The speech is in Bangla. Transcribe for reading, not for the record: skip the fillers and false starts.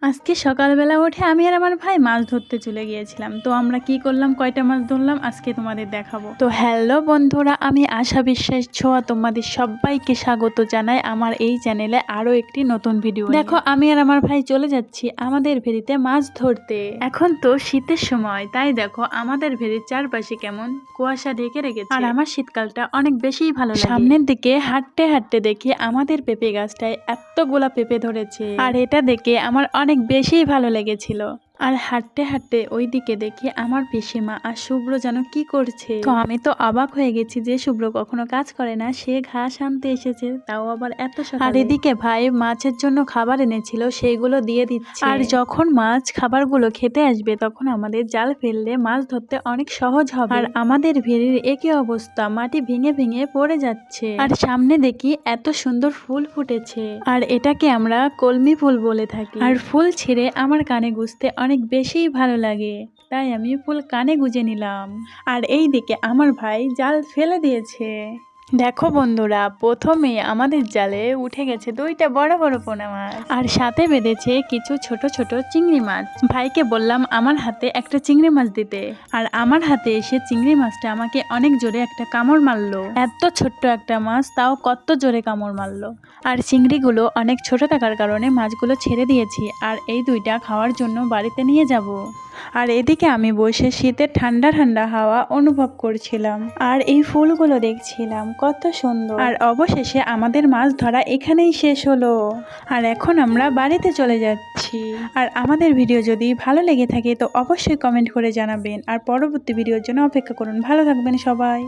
আজকে সকালবেলা উঠে আমি আর আমার ভাই মাছ ধরতে চলে গিয়েছিলাম। তো আমরা কি করলাম, কয়টা মাছ ধরলাম আজকে তোমাদের দেখাবো। তো হ্যালো বন্ধুরা, আমি আশা বিশ্বাস ছোঁয়া তোমাদের সবাইকে স্বাগত জানাই আমার এই চ্যানেলে আরো একটি নতুন ভিডিও। দেখো আমি আর আমার ভাই চলে যাচ্ছি আমাদের ভেড়িতে মাছ ধরতে। এখন তো শীতের সময়, তাই দেখো আমাদের ভেড়ির চারপাশে কেমন কুয়াশা ঢেকে রেখেছে। আর আমার শীতকালটা অনেক বেশি ভালো লাগে। সামনের দিকে হাঁটতে হাঁটতে দেখি আমাদের পেঁপে গাছটায় এতগুলা পেঁপে ধরেছে, আর এটা দেখে আমার অনেক বেশি ভালো লেগেছিল। আর হাঁটতে হাঁটতে ওই দিকে দেখি আমার পিসিমা আর শুভ্র যেন কি করছে। তো আমি তো অবাক হয়ে গেছি যে শুভ্র কখনো কাজ করে না, সে ঘাস আনতে এসেছে, তাও আবার এত সকালে। আর এদিকে ভাই মাছের জন্য খাবার এনেছিল, সেইগুলো দিয়ে দিচ্ছে। আর যখন মাছ খাবারগুলো খেতে আসবে তখন আমাদের জাল ফেললে মাছ ধরতে অনেক সহজ হবে। আর আমাদের ভেড়ির একই অবস্থা, মাটি ভেঙে ভেঙে পড়ে যাচ্ছে। আর সামনে দেখি এত সুন্দর ফুল ফুটেছে, আর এটাকে আমরা কলমি ফুল বলে থাকি। আর ফুল ছিঁড়ে আমার কানে গুঁজতে অনেক বেশি ভালো লাগে, তাই আমি ফুল কানে গুঁজে নিলাম। আর এই দিকে আমার ভাই জাল ফেলে দিয়েছে। দেখো বন্ধুরা, প্রথমে আমাদের জালে উঠে গেছে দুইটা বড় বড় পোনা মাছ, আর সাথে বেঁধেছে কিছু ছোট ছোট চিংড়ি মাছ। ভাইকে বললাম আমার হাতে একটা চিংড়ি মাছ দিতে, আর আমার হাতে এসে চিংড়ি মাছটা আমাকে অনেক জোরে একটা কামড় মারলো। এত ছোট্ট একটা মাছ, তাও কত জোরে কামড় মারলো। আর চিংড়িগুলো অনেক ছোট থাকার কারণে মাছগুলো ছেড়ে দিয়েছি, আর এই দুইটা খাওয়ার জন্য বাড়িতে নিয়ে যাব। আর এদিকে আমি বসে শীতের ঠান্ডা ঠান্ডা হাওয়া অনুভব করছিলাম, আর এই ফুলগুলো দেখছিলাম কত সুন্দর। আর অবশেষে আমাদের মাছ ধরা এখানেই শেষ হলো, আর এখন আমরা বাড়িতে চলে যাচ্ছি। আর আমাদের ভিডিও যদি ভালো লেগে থাকে তো অবশ্যই কমেন্ট করে জানাবেন, আর পরবর্তী ভিডিওর জন্য অপেক্ষা করুন। ভালো থাকবেন সবাই।